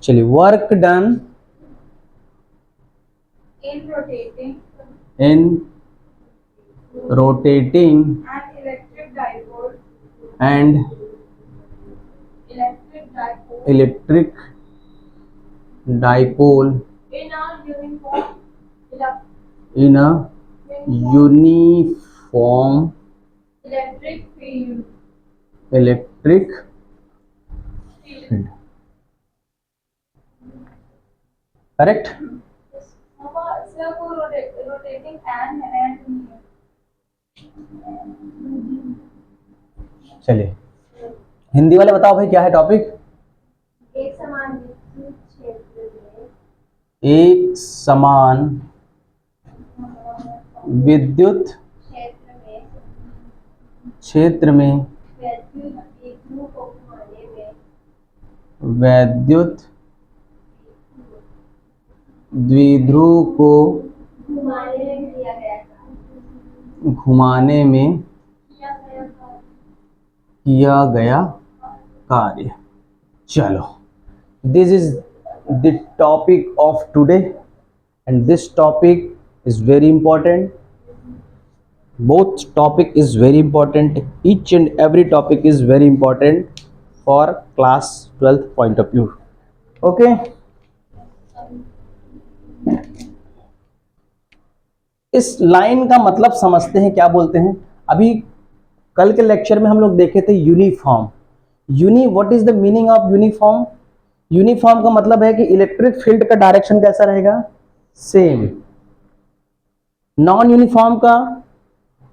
चलिए, work done in rotating in rotating an electric dipole and electric electric dipole dipole in a uniform in a uniform electric field electric field. Correct. sir वो rotating and चलिए, हिंदी वाले बताओ भाई क्या है topic. एक समान विद्युत क्षेत्र में एक समान विद्युत क्षेत्र में वैद्युत द्विध्रुव को घुमाने में किया गया कार्य। चलो, this is the topic of today and this topic is very important. Both topic is very important. Each and every topic is very important for class 12th point of view. Okay. इस line का मतलब समझते हैं, क्या बोलते हैं। अभी कल के लेक्चर में हम लोग देखे थे uniform. What is the meaning of uniform. Uniform का मतलब है कि इलेक्ट्रिक फील्ड का डायरेक्शन कैसा रहेगा, सेम। नॉन यूनिफॉर्म का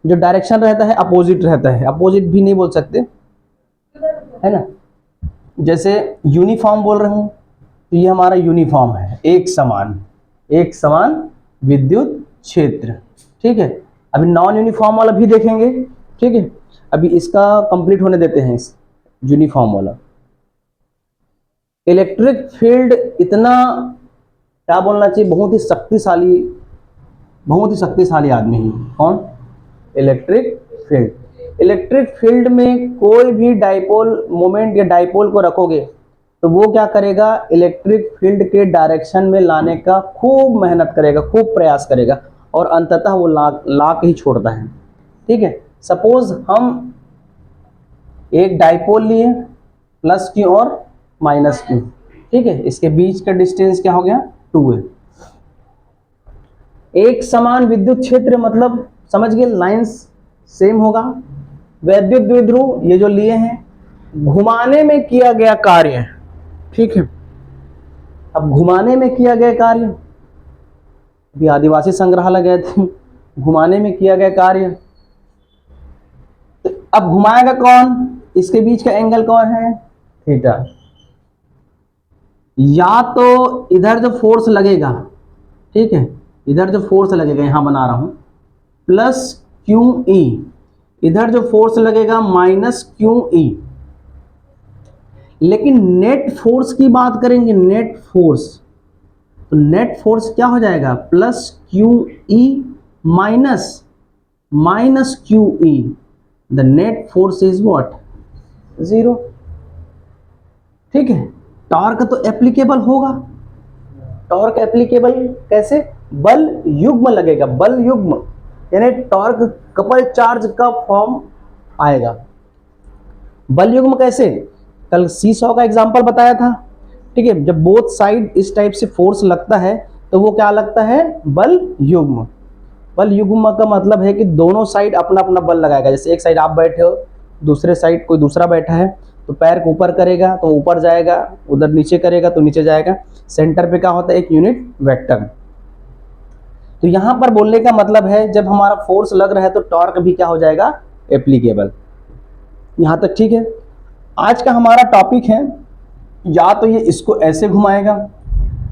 जो डायरेक्शन रहता है अपोजिट रहता है। अपोजिट भी नहीं बोल सकते, है ना। जैसे यूनिफॉर्म बोल रहे हूं तो ये हमारा यूनिफॉर्म है, एक समान विद्युत क्षेत्र। ठीक है, अभी नॉन यूनिफॉर्म वाला भी देखेंगे। ठीक है, अभी इसका कंप्लीट होने देते हैं, इस यूनिफॉर्म वाला। इलेक्ट्रिक फील्ड इतना क्या बोलना चाहिए, बहुत ही शक्तिशाली आदमी है। कौन, इलेक्ट्रिक फील्ड। इलेक्ट्रिक फील्ड में कोई भी डाइपोल मोमेंट या डाइपोल को रखोगे तो वो क्या करेगा, इलेक्ट्रिक फील्ड के डायरेक्शन में लाने का खूब मेहनत करेगा, खूब प्रयास करेगा और अंततः वो ला के ही छोड़ता है। ठीक है, सपोज हम एक डाइपोल लिए प्लस क्यू और माइनस क्यू। ठीक है, इसके बीच का डिस्टेंस क्या हो गया, 2 है। एक समान विद्युत क्षेत्र मतलब समझ गए, लाइंस सेम होगा। वैद्युत द्विध्रुव ये जो लिए हैं, घुमाने में किया गया कार्य। ठीक है, अब घुमाने में किया गया कार्य, अभी आदिवासी संग्रहालय गए थे, घुमाने में किया गया कार्य। तो अब घुमाएगा कौन, इसके बीच का एंगल कौन है, थीटा। या तो इधर जो फोर्स लगेगा, ठीक है, इधर जो फोर्स लगेगा, यहां बना रहा हूं प्लस क्यू ई, इधर जो फोर्स लगेगा माइनस क्यू ई। लेकिन नेट फोर्स की बात करेंगे, नेट फोर्स, तो नेट फोर्स क्या हो जाएगा, plus q E minus Q E. The net force is what, 0। ठीक है, टॉर्क तो एप्लीकेबल होगा। टॉर्क एप्लीकेबल कैसे, बल युग्म लगेगा, बल युग्म, यानी टॉर्क कपल चार्ज का फॉर्म आएगा। बल युग्म कैसे, कल सीसॉ का एग्जांपल बताया था। ठीक है, जब बोथ साइड इस टाइप से फोर्स लगता है तो वो क्या लगता है, बल युग्म। बल युग्म का मतलब है कि दोनों साइड अपना अपना बल लगाएगा। जैसे एक साइड आप बैठे हो, दूसरे साइड कोई दूसरा बैठा है, तो पैर को ऊपर करेगा तो ऊपर जाएगा, उधर नीचे करेगा तो नीचे जाएगा। सेंटर पे क्या होता है, एक यूनिट वेक्टर। तो यहां पर बोलने का मतलब है जब हमारा फोर्स लग रहा है तो टॉर्क भी क्या हो जाएगा, एप्लीकेबल। यहां तक ठीक है। आज का हमारा टॉपिक है, या तो ये इसको ऐसे घुमाएगा,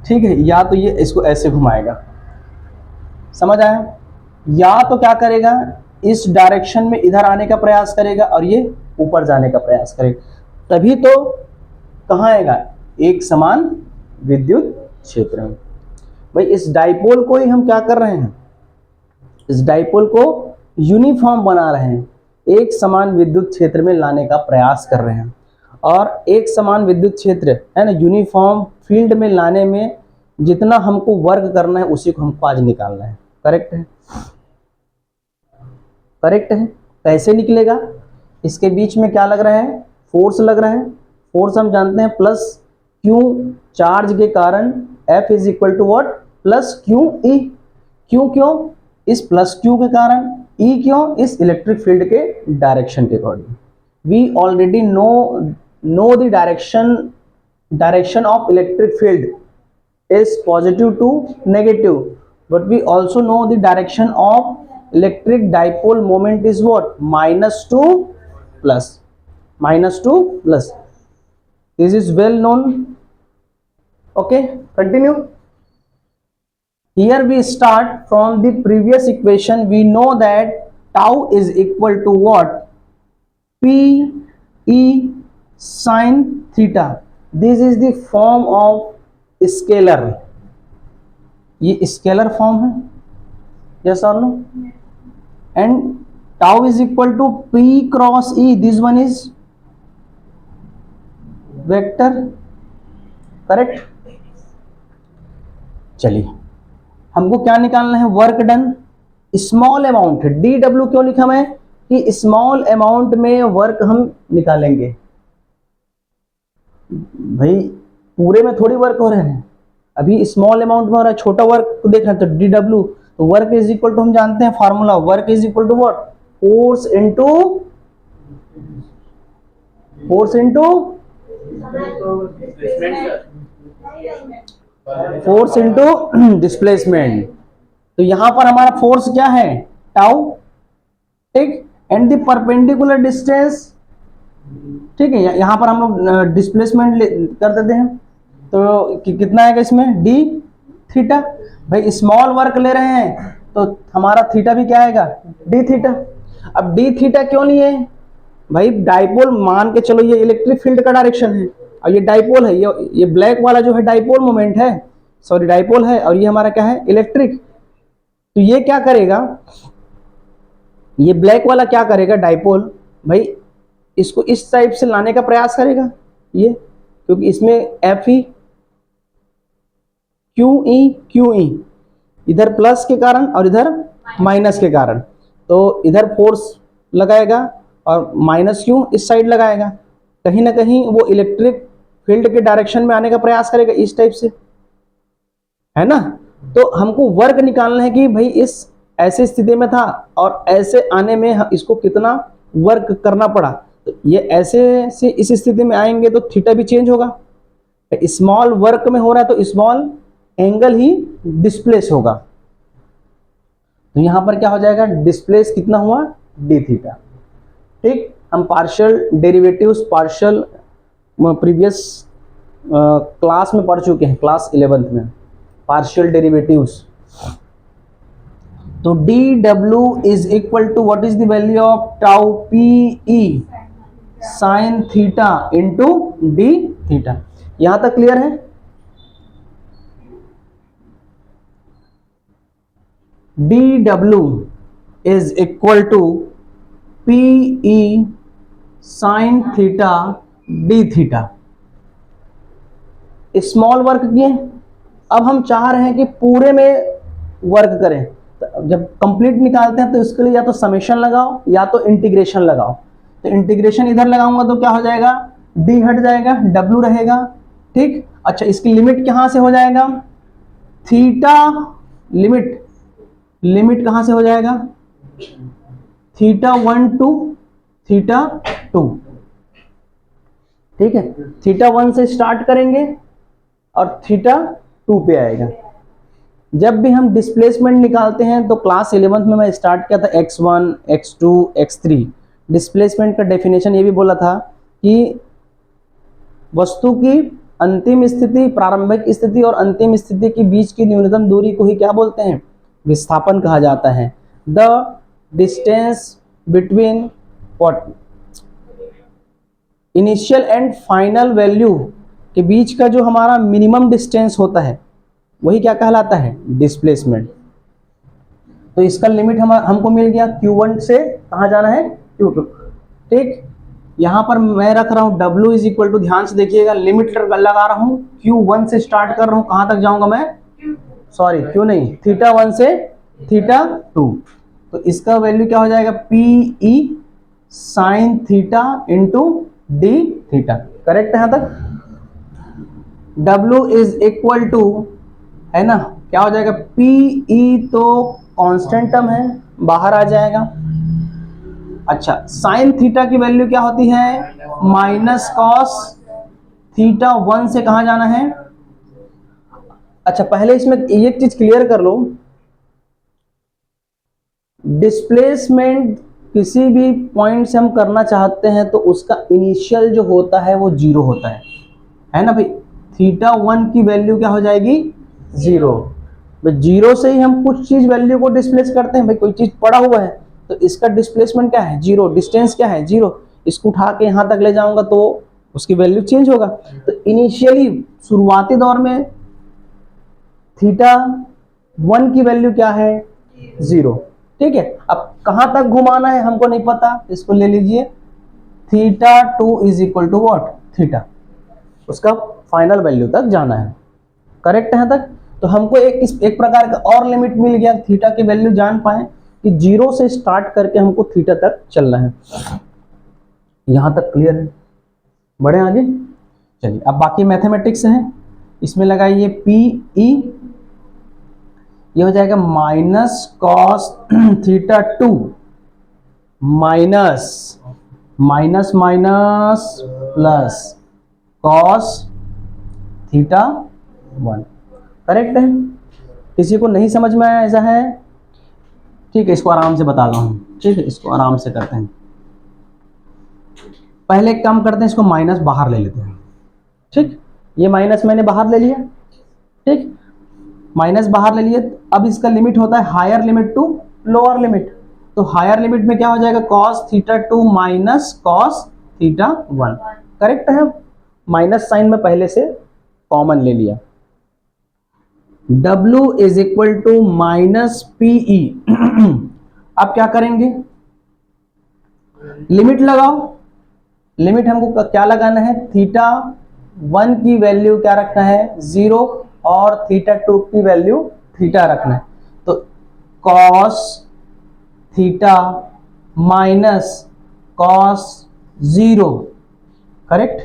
ठीक है, या तो ये इसको ऐसे घुमाएगा। समझ आया। या तो क्या करेगा, इस डायरेक्शन में इधर आने का प्रयास करेगा और ये ऊपर जाने का प्रयास करेगा, तभी तो कहाँ आएगा, एक समान विद्युत क्षेत्र में। भाई इस डाइपोल को ही हम क्या कर रहे हैं, इस डाइपोल को यूनिफॉर्म बना रहे हैं, एक समान विद्युत क्षेत्र में लाने का प्रयास कर रहे हैं। और एक समान विद्युत क्षेत्र है ना यूनिफॉर्म फील्ड में लाने में जितना हमको वर्क करना है उसी को हमको आज निकालना है। करेक्ट है, करेक्ट है। कैसे निकलेगा? इसके बीच में क्या लग रहा है? फोर्स लग रहा है। फोर्स हम जानते हैं प्लस क्यू चार्ज के कारण F is equal to what? Plus q E. Q क्यों? इस प्लस क्यू के कारण, ई क्यों? इस इलेक्ट्रिक फील्ड के डायरेक्शन के according. We already know the direction of electric field is positive to negative, but we also know the direction of electric dipole moment is what? Minus to plus, minus to plus. This is well known. Okay, continue. Here we start from the previous equation. We know that tau is equal to what? P E sin theta. This is the form of scalar. ये scalar form है, yes और no? And tau is equal to p cross E, this one is vector. Correct. चलिए हमको क्या निकालना है? Work done. Small amount, d W क्यों लिखा मैं? कि स्मॉल अमाउंट में वर्क हम निकालेंगे। भाई पूरे में थोड़ी वर्क हो रहे हैं, अभी स्मॉल अमाउंट में हो रहा है, छोटा वर्क देख रहे हैं। तो डी डब्ल्यू, तो वर्क इज इक्वल टू, हम जानते हैं formula, work is equal to what? Force into force into force into displacement. तो यहां पर हमारा फोर्स क्या है? टाउ। ठीक। एंड द परपेंडिकुलर डिस्टेंस, ठीक है, यहां पर हम लोग डिस्प्लेसमेंट कर देते हैं। तो कितना आएगा इसमें? D theta. भाई स्मॉल वर्क ले रहे हैं तो हमारा थीटा भी क्या आएगा? D theta. अब डी थीटा क्यों लिए? भाई डाइपोल मान के चलो, ये इलेक्ट्रिक फील्ड का डायरेक्शन है और ये डाइपोल है, ये ब्लैक वाला जो है डाइपोल मोमेंट है, सॉरी डाइपोल है, और ये हमारा क्या है? इलेक्ट्रिक। तो ये क्या करेगा? ये ब्लैक वाला क्या करेगा? डाइपोल भाई इसको इस टाइप से लाने का प्रयास करेगा ये, क्योंकि इसमें एफ ई क्यू ई इधर प्लस के कारण और इधर माइनस के कारण, तो इधर फोर्स लगाएगा और माइनस क्यू इस साइड लगाएगा। कहीं ना कहीं वो इलेक्ट्रिक फील्ड के डायरेक्शन में आने का प्रयास करेगा इस टाइप से, है ना? तो हमको वर्क निकालना है कि भाई इस ऐसे स्थिति में था और ऐसे आने में इसको कितना वर्क करना पड़ा। तो ये ऐसे से इस स्थिति में आएंगे तो थीटा भी चेंज होगा। स्मॉल वर्क में हो रहा है तो स्मॉल एंगल ही डिस्प्लेस होगा। तो यहां पर क्या हो जाएगा? डिस्प्लेस कितना हुआ? D theta. ठीक। हम partial derivatives partial previous class में पढ़ चुके हैं, क्लास 11th में पार्शियल डेरिवेटिव्स। तो d W is equal to what is the value of tau p E sine theta into d theta. यहां तक क्लियर है? D W is equal to p E sine theta d theta. Small work किए, अब हम चाह रहे हैं कि पूरे में वर्क करें। तो जब कंप्लीट निकालते हैं तो इसके लिए या तो समेशन लगाओ या तो इंटीग्रेशन लगाओ। तो इंटीग्रेशन इधर लगाऊंगा तो क्या हो जाएगा? डी हट जाएगा, डब्ल्यू रहेगा। ठीक। अच्छा, इसकी लिमिट कहां से हो जाएगा? थीटा लिमिट कहां से हो जाएगा? Theta 1 to theta 2। ठीक है, थीटा 1 से स्टार्ट करेंगे और थीटा 2 पे आएगा। जब भी हम डिस्प्लेसमेंट निकालते हैं तो क्लास 11th में मैं स्टार्ट किया था x1, x2, x3। डिस्प्लेसमेंट का डेफिनेशन ये भी बोला था कि वस्तु की अंतिम स्थिति, प्रारंभिक स्थिति और अंतिम स्थिति के बीच की न्यूनतम दूरी को ही क्या बोलते हैं? विस्थापन कहा जाता है। The distance between what initial and final value के बीच का जो हमारा मिनिमम डिस्टेंस होता है वही क्या कहलाता है? डिस्प्लेसमेंट। तो इसका लिमिट हमको मिल गया Q1 से कहाँ जाना है? Q2। ठीक। यहां पर मैं रख रहा हूं W इज इक्वल टू, ध्यान से देखिएगा, लिमिट लगा रहा हूं, Q1 से स्टार्ट कर रहा हूं, कहां तक जाऊंगा मैं, सॉरी Q नहीं, θ1 से θ2, तो इसका वैल्यू क्या हो जाएगा, PE sine theta into d theta, correct है यहां तक। W इज इक्वल टू, है ना, क्या हो जाएगा, PE तो कांस्टेंट टर्म है, बाहर आ जाएगा। अच्छा, साइन थीटा की वैल्यू क्या होती है, माइनस कॉस थीटा 1 से कहां जाना है। अच्छा, पहले इसमें एक चीज क्लियर कर लो, डिस्प्लेसमेंट किसी भी पॉइंट से हम करना चाहते हैं तो उसका इनिशियल जो होता है वो जीरो होता है ना भाई। θ1 की वैल्यू क्या हो जाएगी, जीरो। जीरो से ही हम कुछ चीज वैल्यू को डिस्प्लेस करते हैं भाई, कोई चीज पड़ा हुआ है तो इसका डिस्प्लेसमेंट क्या है, जीरो, डिस्टेंस क्या है, जीरो, इसको उठा के यहां तक ले जाऊंगा तो उसकी वैल्यू चेंज होगा। तो इनिशियली शुरुआती दौर में θ1 की वैल्यू क्या है, जीरो, ठीक है। अब कहां तक घुमाना है हमको नहीं पता, इसको ले लीजिए, θ2 is equal to what, theta, उसका फाइनल वैल्यू तक जाना है, करेक्ट है तक। तो हमको एक प्रकार का और लिमिट मिल गया, थीटा की वैल्यू जान पाए कि जीरो से स्टार्ट करके हमको थीटा तक चलना है। यहां तक क्लियर है, बढ़े आगे चलिए। अब बाकी मैथमेटिक्स है, इसमें लगाइए PE, ये हो जाएगा minus cos θ2 minus minus minus plus cos θ1, correct है। किसी को नहीं समझ में आया ऐसा है, ठीक है, इसको आराम से बता रहा हूं, ठीक है, इसको आराम से करते हैं। पहले एक काम करते हैं, इसको माइनस बाहर ले लेते हैं, ठीक, ये माइनस मैंने बाहर ले लिया, ठीक, माइनस बाहर ले लिए। अब इसका लिमिट होता है higher limit to lower limit, तो हायर लिमिट में क्या हो जाएगा, cos θ2 माइनस cos θ1, करेक्ट है। माइनस साइन में पहले से कॉमन ले लिया। W is equal to minus PE, अब क्या करेंगे, लिमिट लगाओ, लिमिट हमको क्या लगाना है, θ1 की वैल्यू क्या रखना है, जीरो, और θ2 की वैल्यू थीटा रखना है। तो cos theta minus cos zero, correct.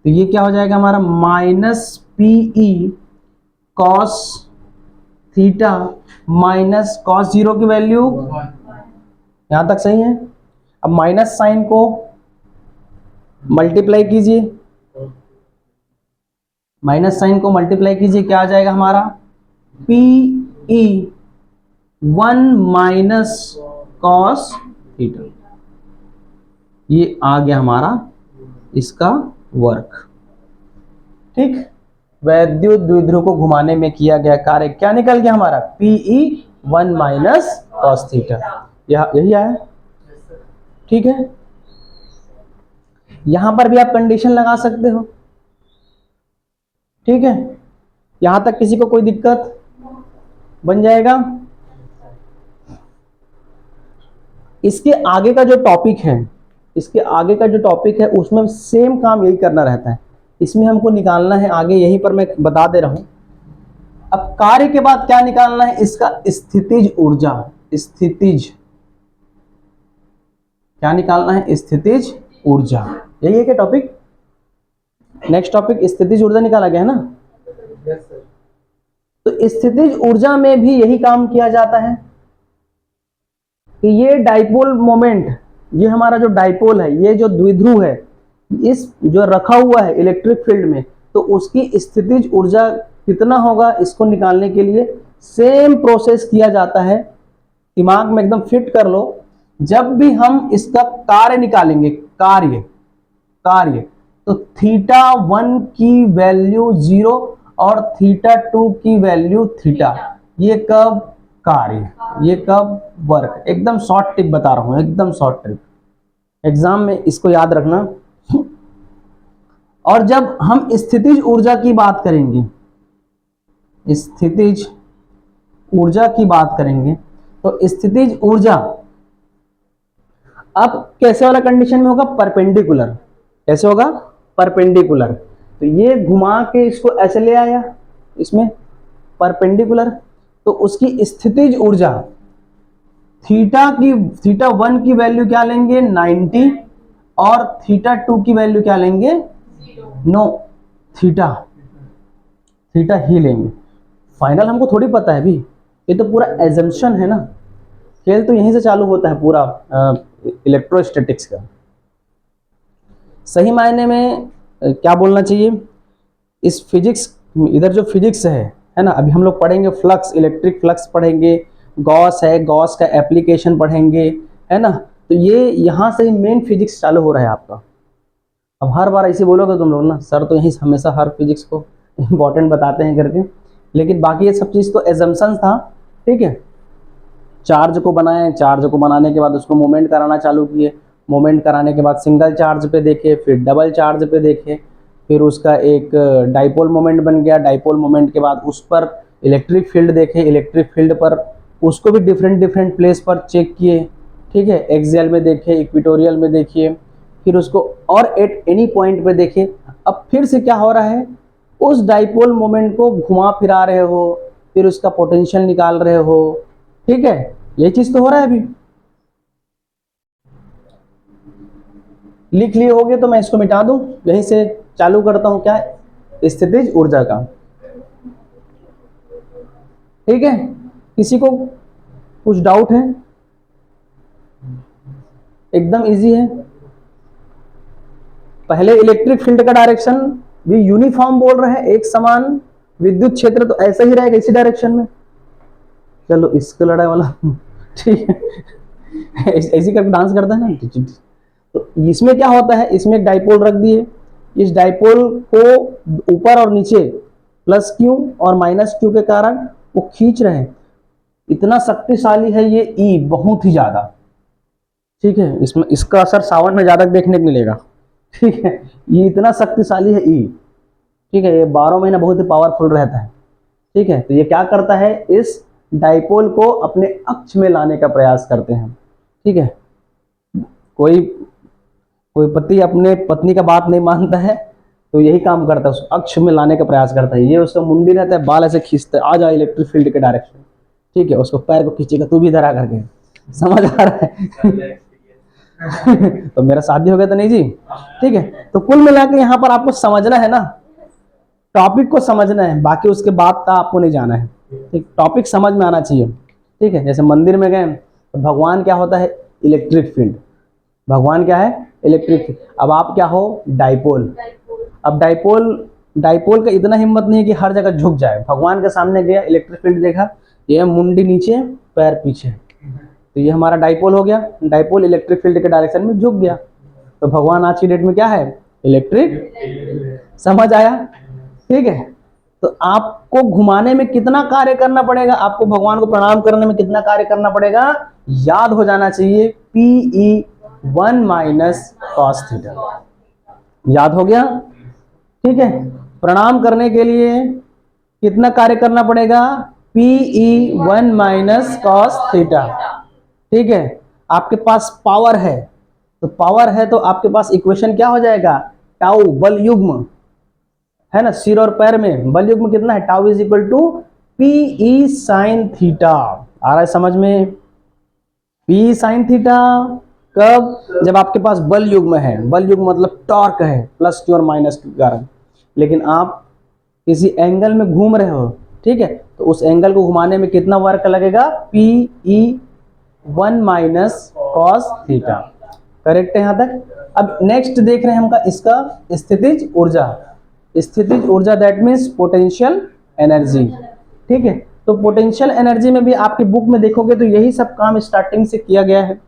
तो ये क्या हो जाएगा हमारा, minus PE cos theta minus cos zero की वैल्यू, यहां तक सही है। अब माइनस साइन को मल्टीप्लाई कीजिए, माइनस साइन को मल्टीप्लाई कीजिए, क्या आ जाएगा हमारा, PE 1 माइनस कॉस थीटा, ये आ गया हमारा इसका वर्क, ठीक। वैद्युत द्विध्रुव को घुमाने में किया गया कार्य क्या निकल गया हमारा, PE 1 माइनस कॉस थीटा, यही आया, ठीक है। यहां पर भी आप कंडीशन लगा सकते हो, ठीक है, यहां तक किसी को कोई दिक्कत, बन जाएगा। इसके आगे का जो टॉपिक है, इसके आगे का जो टॉपिक है उसमें सेम काम यही करना रहता है, इसमें हमको निकालना है आगे, यहीं पर मैं बता दे रहा हूं। अब कार्य के बाद क्या निकालना है, इसका स्थितिज ऊर्जा, स्थितिज, क्या निकालना है, स्थितिज ऊर्जा, यही है क्या टॉपिक। नेक्स्ट टॉपिक स्थितिज ऊर्जा निकाला गया है ना। Yes sir. तो स्थितिज ऊर्जा में भी यही काम किया जाता है कि ये डाइपोल मोमेंट, ये हमारा जो डाइपोल है, ये जो द्विध्रुव है, इस जो रखा हुआ है इलेक्ट्रिक फील्ड में, तो उसकी स्थितिज ऊर्जा कितना होगा, इसको निकालने के लिए सेम प्रोसेस किया जाता है। दिमाग में एकदम फिट कर लो, जब भी हम इसका कार्य निकालेंगे, कार्य कार्य, तो θ1 की वैल्यू जीरो और θ2 की वैल्यू थीटा, ये कब कार्य, ये कब वर्क, एकदम शॉर्ट टिप बता रहा हूं, एकदम शॉर्ट टिप, एग्जाम में इसको याद रखना। और जब हम स्थितिज ऊर्जा की बात करेंगे, स्थितिज ऊर्जा की बात करेंगे, तो स्थितिज ऊर्जा अब कैसे वाला कंडीशन में होगा? परपेंडिकुलर। कैसे होगा? परपेंडिकुलर। तो ये घुमा के इसको ऐसे ले आया इसमें परपेंडिकुलर, तो उसकी स्थितिज ऊर्जा थीटा 1 की वैल्यू क्या लेंगे? 90, और थीटा 2 की वैल्यू क्या लेंगे? नो, थीटा ही लेंगे। फाइनल हमको थोड़ी पता है अभी, ये तो पूरा एजम्पशन है ना, खेल तो यहीं से चालू होता है पूरा इलेक्ट्रोस्टैटिक्स का। सही मायने में क्या बोलना चाहिए, इस फिजिक्स, इधर जो फिजिक्स है ना, अभी हम लोग पढ़ेंगे फ्लक्स, इलेक्ट्रिक फ्लक्स पढ़ेंगे, गॉस है, गॉस का एप्लीकेशन पढ़ेंगे, है ना। तो ये यहाँ से मेन फिजिक्स चालू हो रहा है आपका। अब हर बार ऐसे बोलोगे तुम लोग ना, सर तो यहीं हमेशा हर फिजिक्स को इम्पोर्टेंट बताते हैं करके, लेकिन बाकी ये सब चीज़ तो एजम्पशंस था, ठीक है। चार्ज को बनाए, चार्ज को बनाने के बाद उसको मूवमेंट कराना चालू किए, मूवमेंट कराने के बाद सिंगल चार्ज पे देखे, फिर डबल चार्ज पे देखे, फिर उसका एक डाइपोल मोमेंट बन गया, डाइपोल मोमेंट के बाद उस पर इलेक्ट्रिक फील्ड देखे, इलेक्ट्रिक फील्ड पर उसको भी डिफरेंट प्लेस पर चेक किए, ठीक है। एक्सियल में देखे, इक्वेटोरियल में देखिए, फिर उसको और एट एनी पॉइंट पे देखे। अब फिर से क्या हो रहा है, उस डाइपोल मोमेंट को घुमा फिरा रहे हो, फिर उसका पोटेंशियल निकाल रहे हो, ठीक है। ये चीज तो हो रहा है अभी। लिख लिए होगे तो मैं इसको मिटा दूं, यहीं से चालू करता हूं क्या, स्थितिज ऊर्जा का, ठीक है। किसी को कुछ डाउट है? एकदम इजी है। पहले इलेक्ट्रिक फील्ड का डायरेक्शन भी यूनिफॉर्म बोल रहे हैं, एक समान विद्युत क्षेत्र तो ऐसा ही रहेगा इसी डायरेक्शन में। चलो इसको लड़ाई वाला ठीक है, ऐसी करके डांस करता है ना। तो इसमें क्या होता है, इसमें एक डाइपोल रख दिए, इस डाइपोल को ऊपर और नीचे प्लस क्यू और माइनस क्यू के कारण वो खींच रहे हैं। इतना शक्तिशाली है ये ई, बहुत ही ज्यादा, ठीक है। इसमें इसका असर सावन में ज्यादा देखने को मिलेगा, ठीक है। ये इतना शक्तिशाली है ई, ठीक है। ये 12 महीना बहुत ही पावरफुल रहता है, ठीक है। तो ये क्या करता है, इस डाइपोल को अपने अक्ष में लाने का प्रयास करते हैं, ठीक है। कोई पति अपने पत्नी का बात नहीं मानता है तो यही काम करता है, उसको अक्ष में लाने का प्रयास करता है। ये उसका मुंडी रहता है, बाल ऐसे खींचता है, आ जा इलेक्ट्रिक फील्ड के डायरेक्शन, ठीक है। उसको पैर को खींचेगा, तू भी इधर आ करके, समझ आ रहा है तो मेरा शादी हो गया तो नहीं जी, ठीक है। तो कुल मिला के यहाँ पर आपको समझना है ना, टॉपिक को समझना है, बाकी उसके बाद का आपको नहीं जाना है, ठीक। टॉपिक समझ में आना चाहिए, ठीक है। जैसे मंदिर में गए तो भगवान क्या होता है, इलेक्ट्रिक फील्ड, भगवान क्या है, इलेक्ट्रिक फील्ड। अब आप क्या हो, डाइपोल। अब डाइपोल का इतना हिम्मत नहीं है कि हर जगह झुक जाए। भगवान के सामने गया, इलेक्ट्रिक फील्ड देखा, ये मुंडी नीचे पैर पीछे, तो ये हमारा डाइपोल हो गया। डाइपोल इलेक्ट्रिक फील्ड के डायरेक्शन में झुक गया, तो भगवान आज की डेट में क्या है, इलेक्ट्रिक। समझ आया, ठीक है। तो आपको घुमाने में कितना कार्य करना पड़ेगा, आपको भगवान को प्रणाम करने में कितना कार्य करना पड़ेगा, याद हो जाना चाहिए, PE1 माइनस कॉस थीटा। याद हो गया, ठीक है। प्रणाम करने के लिए कितना कार्य करना पड़ेगा, PE1 माइनस कॉस थीटा, ठीक है। आपके पास पावर है, तो पावर है तो आपके पास इक्वेशन क्या हो जाएगा, टाउ बल युग्म है ना, सिर और पैर में बल युग्म कितना है, tau is equal to PE sine theta. आ रहा है समझ में, PE साइन थीटा कब, जब आपके पास बल युग्म है, बल युग्म मतलब टॉर्क है, प्लस क्यू और माइनस क्यू के कारण। लेकिन आप किसी एंगल में घूम रहे हो, ठीक है, तो उस एंगल को घुमाने में कितना वर्क लगेगा, PE1 minus cos theta. Correct है यहाँ तक। अब नेक्स्ट देख रहे हैं हम इसका स्थितिज ऊर्जा। स्थितिज ऊर्जा दैट मीन्स पोटेंशियल एनर्जी, ठीक है। तो पोटेंशियल एनर्जी में भी आपकी बुक में देखोगे तो यही सब काम स्टार्टिंग से किया गया है।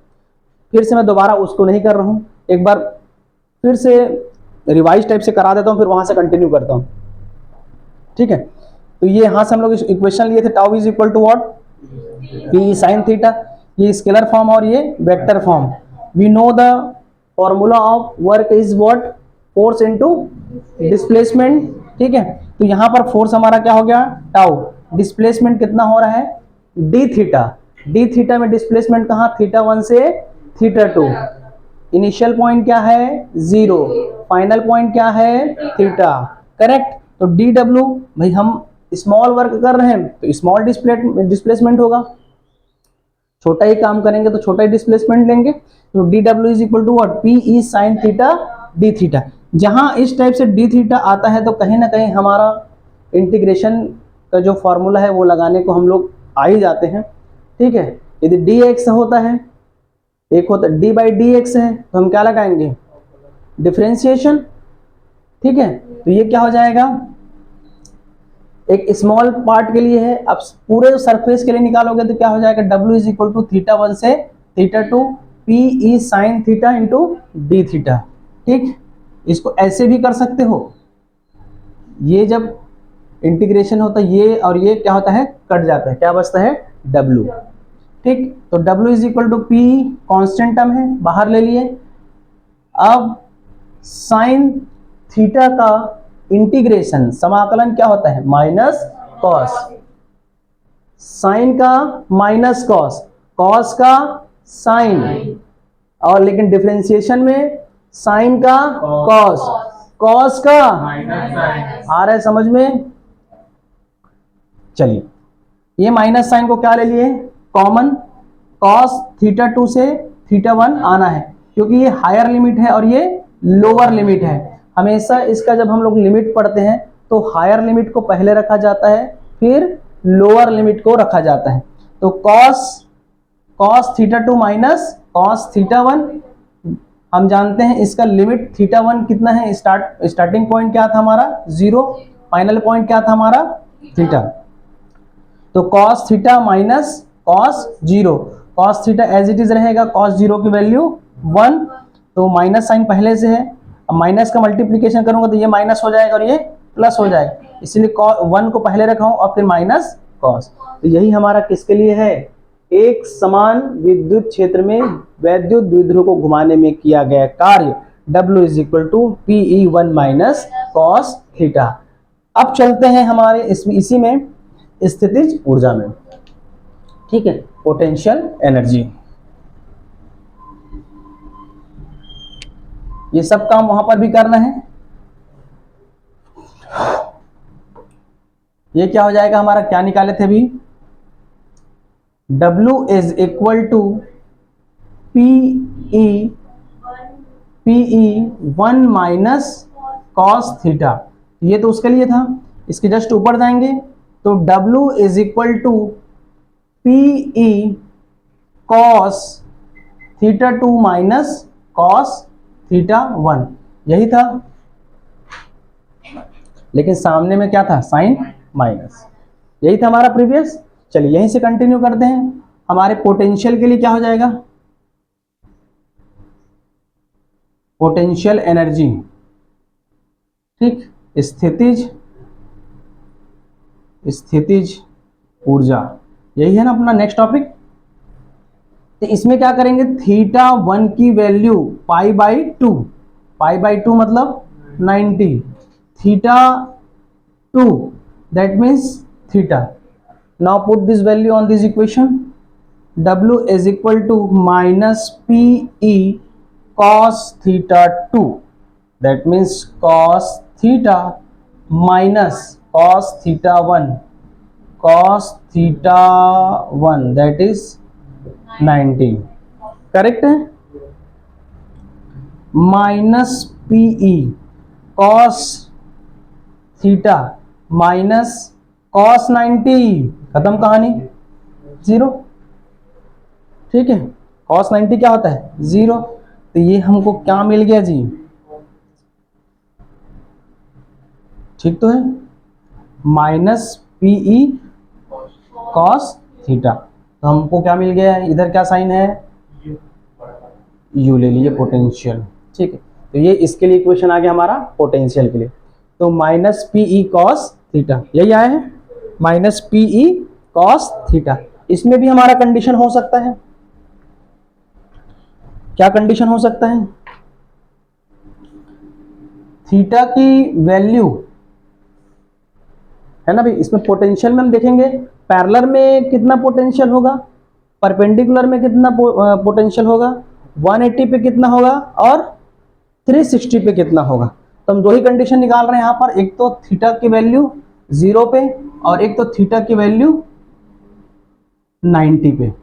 फिर से मैं दोबारा उसको नहीं कर रहा हूँ, एक बार फिर से रिवाइज टाइप से करा देता हूँ, फिर वहां से कंटिन्यू करता हूँ, ठीक है। तो ये यहाँ से हम लोग इक्वेशन लिए थे, tau is equal to what, PE sine theta. ये स्केलर फॉर्म और ये vector form. We know the formula of work is what, force into displacement, ठीक है। तो यहाँ पर फोर्स हमारा क्या हो गया, टाउ, डिस्प्लेसमेंट कितना हो रहा है, डी थीटा। डी थीटा में डिस्प्लेसमेंट कहाँ, थीटा 1 से थीटा 2, इनिशियल पॉइंट क्या है 0, फाइनल पॉइंट क्या है थीटा, करेक्ट। तो डी डब्ल्यू, भाई हम स्मॉल वर्क कर रहे हैं तो स्मॉल डिस्प्लेसमेंट होगा, छोटा ही काम करेंगे तो छोटा ही डिस्प्लेसमेंट लेंगे। तो d W is equal to what, p E sine theta d theta. जहां इस टाइप से डी थीटा आता है तो कहीं ना कहीं हमारा इंटीग्रेशन का जो फॉर्मूला है वो लगाने को हम लोग आ ही जाते हैं, ठीक है। यदि डी एक्स होता है, एक होता डी बाई डी एक्स है, तो हम क्या लगाएंगे, डिफरेंशिएशन, ठीक है। तो ये क्या हो जाएगा, एक स्मॉल पार्ट के लिए है, अब पूरे सरफेस के लिए निकालोगे तो क्या हो जाएगा, W is equal to theta 1 से theta 2 p E sine theta into d theta, ठीक। इसको ऐसे भी कर सकते हो, ये जब इंटीग्रेशन होता है ये और ये क्या होता है, कट जाता है, क्या बचता है डब्ल्यू, ठीक। तो W is equal to p, constant term है बाहर ले लिए। अब साइन थीटा का इंटीग्रेशन समाकलन क्या होता है, माइनस कॉस, साइन का माइनस कॉस, कॉस का साइन, और लेकिन डिफरेंशिएशन में साइन का कॉस, कॉस का आ रहा है समझ में। चलिए ये माइनस साइन को क्या ले लिए, कॉमन, कॉस थीटा 2 से थीटा 1 आना है, क्योंकि ये हायर लिमिट है और ये लोअर लिमिट है। हमेशा इसका जब हम लोग लिमिट पढ़ते हैं तो हायर लिमिट को पहले रखा जाता है, फिर लोअर लिमिट को रखा जाता है। तो cos theta 2 minus cos theta 1, हम जानते हैं इसका लिमिट थीटा 1 कितना है, स्टार्टिंग पॉइंट क्या था हमारा 0, फाइनल पॉइंट क्या था हमारा थीटा। तो cos theta minus cos 0, cos theta as it is रहेगा, कॉस 0 की वैल्यू 1, तो माइनस साइन पहले से है, अब माइनस का मल्टीप्लीकेशन करूंगा तो ये माइनस हो जाएगा और ये प्लस हो जाएगा, इसलिए 1 को पहले रखा हूं और फिर माइनस कॉस। तो यही हमारा किसके लिए है, एक समान विद्युत क्षेत्र में वैद्युत द्विध्रुव को घुमाने में किया गया कार्य W is equal to p E 1 minus cos theta. अब चलते हैं हमारे इसी में स्थितिज ऊर्जा में, ठीक है, पोटेंशियल एनर्जी। ये सब काम वहां पर भी करना है। ये क्या हो जाएगा हमारा, क्या निकाले थे अभी, W is equal to p E 1 minus cos theta, ये तो उसके लिए था, इसके जस्ट ऊपर जाएंगे तो W is equal to p E cos theta 2 minus cos theta 1, यही था, लेकिन सामने में क्या था, साइन माइनस, यही था हमारा प्रीवियस। चलिए यहीं से कंटिन्यू करते हैं, हमारे पोटेंशियल के लिए क्या हो जाएगा, पोटेंशियल एनर्जी, ठीक, स्थितिज ऊर्जा, यही है ना अपना नेक्स्ट टॉपिक। तो इसमें क्या करेंगे, थीटा 1 की value pi by 2, pi by 2 मतलब 90, theta 2 that means theta. Now put this value on this equation. W is equal to minus PE cos theta 2. That means cos theta minus cos theta 1. Cos theta 1 that is 90. Correct है? Minus PE cos theta minus cos 90, खत्म कहानी, 0, ठीक है। cos 90 क्या होता है 0, तो ये हमको क्या मिल गया जी, ठीक तो है, माइनस पीई कॉस थीटा, तो हमको क्या मिल गया है, इधर क्या साइन है यू ले लिए, पोटेंशियल, ठीक है। तो ये इसके लिए इक्वेशन आ गया हमारा पोटेंशियल के लिए, तो माइनस पीई कॉस थीटा, यही आया है माइनस पीई कॉस थीटा। इसमें भी हमारा कंडीशन हो सकता है, क्या कंडीशन हो सकता है, थीटा की वैल्यू है ना भाई, इसमें पोटेंशियल में हम देखेंगे पैरेलल में कितना पोटेंशियल होगा, परपेंडिकुलर में कितना पोटेंशियल होगा, 180 पे कितना होगा और 360 पे कितना होगा। तो हम दो ही कंडीशन निकाल रहे हैं यहाँ पर, एक तो थीटा की वैल्यू 0 पे और एक तो थीटा की वैल्यू 90 पे।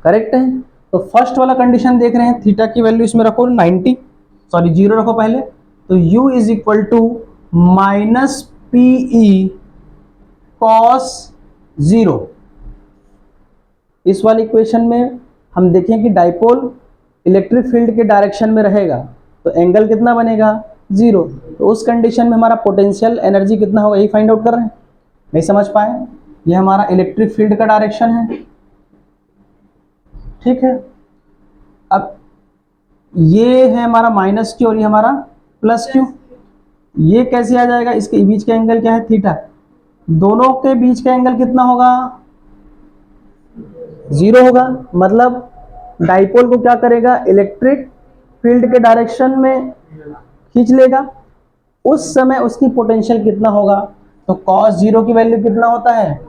करेक्ट है। तो फर्स्ट वाला कंडीशन देख रहे हैं, थीटा की वैल्यू इसमें रखो 90, सॉरी 0 रखो पहले। तो u is equal to minus p E cos 0। इस वाली इक्वेशन में हम देखें कि डाइपोल इलेक्ट्रिक फील्ड के डायरेक्शन में रहेगा तो एंगल कितना बनेगा 0। तो उस कंडीशन में हमारा पोटेंशियल एनर्जी कितना होगा यही फाइंड आउट कर रहे हैं। नहीं समझ पाए, ये हमारा इलेक्ट्रिक फील्ड का डायरेक्शन है। ठीक है, अब ये है हमारा माइनस क्यू और ये हमारा प्लस क्यू। ये कैसे आ जाएगा, इसके बीच का एंगल क्या है थीटा, दोनों के बीच का एंगल कितना होगा 0 होगा। मतलब डाइपोल को क्या करेगा, इलेक्ट्रिक फील्ड के डायरेक्शन में खींच लेगा। उस समय उसकी पोटेंशियल कितना होगा, तो cos 0 की वैल्यू कितना होता है,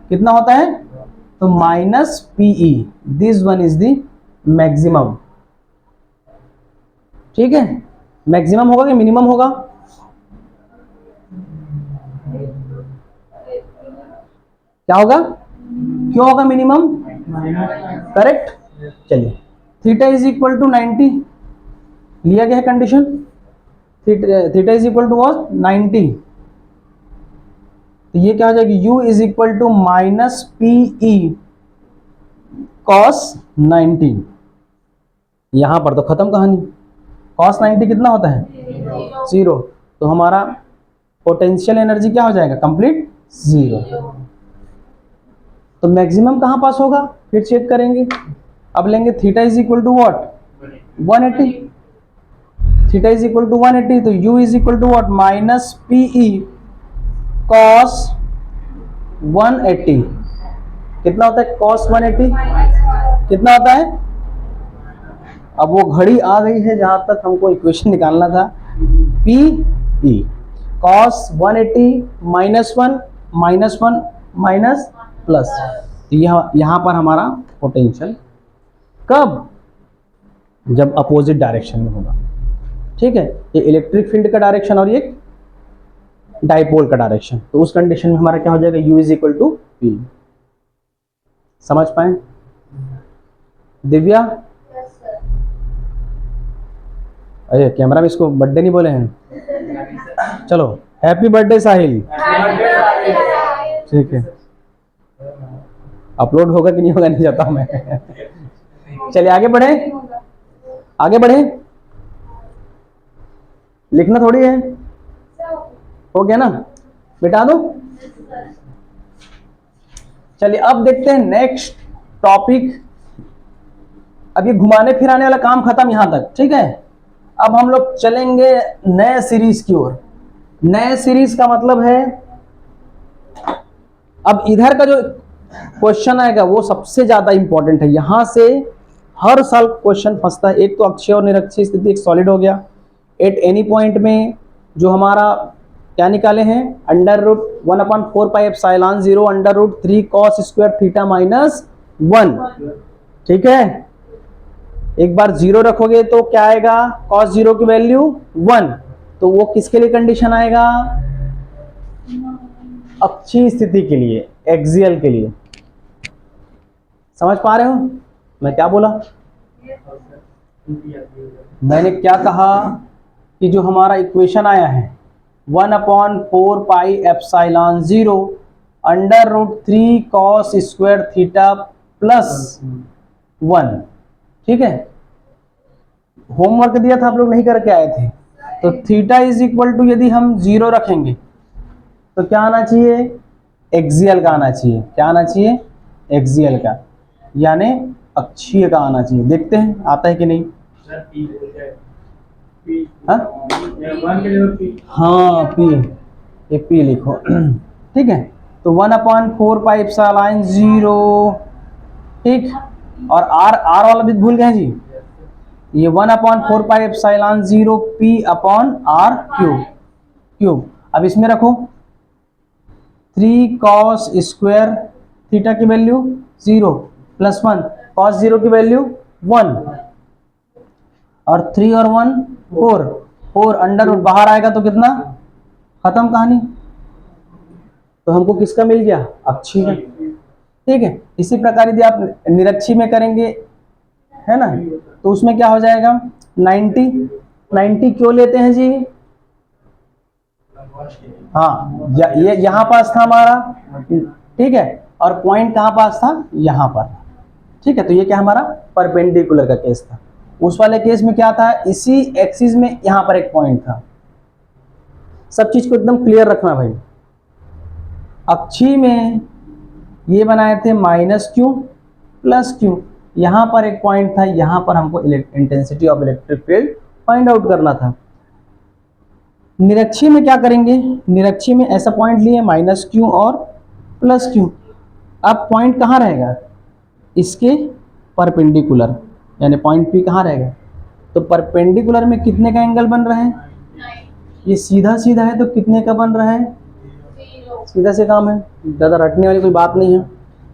कितना होता है, तो minus p E, this one is the maximum. ठीक है, मैक्सिमम होगा कि मिनिमम होगा, क्या होगा, क्यों होगा मिनिमम, करेक्ट। चलिए, थीटा इज इक्वल टू 90 लिया गया है condition, theta is equal to 90। तो ये क्या हो जाएगी, u is equal to minus p E cos 90। यहां पर तो खत्म कहानी, कॉस 90 कितना होता है 0। तो हमारा पोटेंशियल एनर्जी क्या हो जाएगा, कंप्लीट 0। तो मैक्सिमम कहां पास होगा, फिर चेक करेंगे। अब लेंगे theta is equal to what 180, theta is equal to 180। तो u is equal to what minus p E cos 180। कितना होता है कॉस 180, कितना होता है। अब वो घड़ी आ गई है जहां तक हमको इक्वेशन निकालना था, P E cos 180 -1 -1 minus plus. तो यहां पर हमारा पोटेंशियल कब, जब अपोजिट डायरेक्शन में होगा। ठीक है, ये इलेक्ट्रिक फील्ड का डायरेक्शन और ये डाइपोल का डायरेक्शन। तो उस कंडीशन में हमारा क्या हो जाएगा, u is equal to p. समझ पाए दिव्या। अरे कैमरा में इसको बर्थडे नहीं बोले हैं, चलो हैप्पी बर्थडे साहिल। ठीक है, अपलोड होगा कि नहीं होगा नहीं जाता मैं। चलिए आगे बढ़े, आगे बढ़े, लिखना थोड़ी है, हो गया ना, मिटा दो। चलिए अब देखते हैं नेक्स्ट टॉपिक। अब ये घुमाने फिराने वाला काम खत्म यहां तक, ठीक है। अब हम लोग चलेंगे नए सीरीज की ओर। नए सीरीज का मतलब है, अब इधर का जो क्वेश्चन आएगा वो सबसे ज्यादा इंपॉर्टेंट है। यहां से हर साल क्वेश्चन फंसता है। एक तो अक्षय और निरक्षीय स्थिति एक सॉलिड हो गया। एट एनी पॉइंट में जो हमारा क्या निकाले हैं, √1/4πε0 √3 cos स्क्वायर थीटा -1। ठीक है, एक बार 0 रखोगे तो क्या आएगा, cos 0 की वैल्यू 1। तो वो किसके लिए कंडीशन आएगा, अक्षीय स्थिति के लिए, एक्सियल के लिए। समझ पा रहे हो मैं क्या बोला, मैंने क्या कहा कि जो हमारा इक्वेशन आया है 1/4πε0 √3 cos स्क्वायर थीटा +1। ठीक है, होमवर्क दिया था आप लोग नहीं करके आए थे। तो थीटा इज इक्वल टू, यदि हम 0 रखेंगे तो क्या आना चाहिए, एक्सियल का आना चाहिए। क्या आना चाहिए, एक्सियल का, यानी अक्षीय का आना चाहिए। देखते हैं आता है कि नहीं। हाँ पी, ये पी लिखो। ठीक है, तो 1/4πε0, ठीक। और आर वाला भी भूल गए जी, ये 1/4πε0 p/r³। अब इसमें रखो 3 cos स्क्वायर थीटा की वैल्यू 0 +1। cos 0 की वैल्यू 1 और 3 और 1 4, 4 अंडर रूट बाहर आएगा तो कितना, खत्म कहानी। तो हमको किसका मिल गया, अक्षी का। ठीक है, इसी प्रकार यदि आप निरक्षी में करेंगे है ना, तो उसमें क्या हो जाएगा 90, 90 क्यों लेते हैं जी, हाँ ये यहां पास था हमारा, ठीक है, और पॉइंट कहां पास था, यहां पर। ठीक है, तो ये क्या हमारा परपेंडिकुलर का केस था। उस वाले केस में क्या था, इसी एक्सिस में यहां पर एक पॉइंट था। सब चीज को एकदम क्लियर रखना भाई। अक्षी में ये बनाए थे -q + q, यहां पर एक पॉइंट था, यहां पर हमको intensity of electric field find out करना था। निरक्षी में क्या करेंगे, निरक्षी में ऐसा पॉइंट लिए -q और +q। अब पॉइंट कहाँ रहेगा, इसके परपेंडिकुलर, यानी पॉइंट P कहाँ रहेगा, तो परपेंडिकुलर में कितने का एंगल बन रहा है, ये सीधा सीधा है तो कितने का बन रहा है, 0. सीधा से काम है, ज़्यादा रटने वाली कोई बात नहीं है।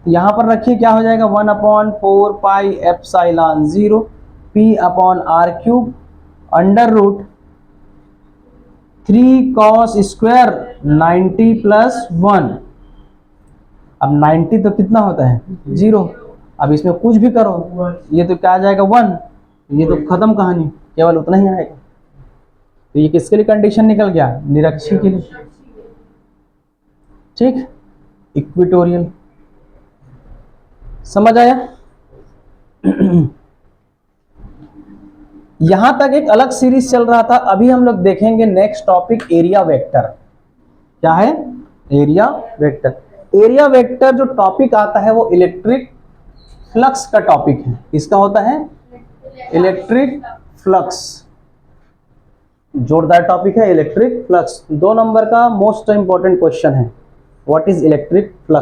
तो यहाँ पर रखिए क्या हो जाएगा 1/4 πε 0 p/r³ under root 3 cos square 90 + 1। अब 90 तो कितना होता है 0, अब इसमें कुछ भी करो ये तो क्या आ जाएगा 1, ये तो खत्म कहानी, केवल उतना ही आएगा। तो ये किसके लिए कंडीशन निकल गया, निरक्षी के लिए। ठीक, इक्वेटोरियल, समझ आया। यहां तक एक अलग सीरीज चल रहा था, अभी हम लोग देखेंगे नेक्स्ट टॉपिक एरिया वेक्टर। क्या है, एरिया वेक्टर। एरिया वेक्टर जो टॉपिक आता है वो इलेक्ट्रिक फ्लक्स का टॉपिक है। किसका होता है, इलेक्ट्रिक फ्लक्स, जोरदार टॉपिक है इलेक्ट्रिक फ्लक्स। 2 नंबर का मोस्ट इंपॉर्टेंट क्वेश्चन है, व्हाट इज इलेक्ट्रिक फ्लक्स।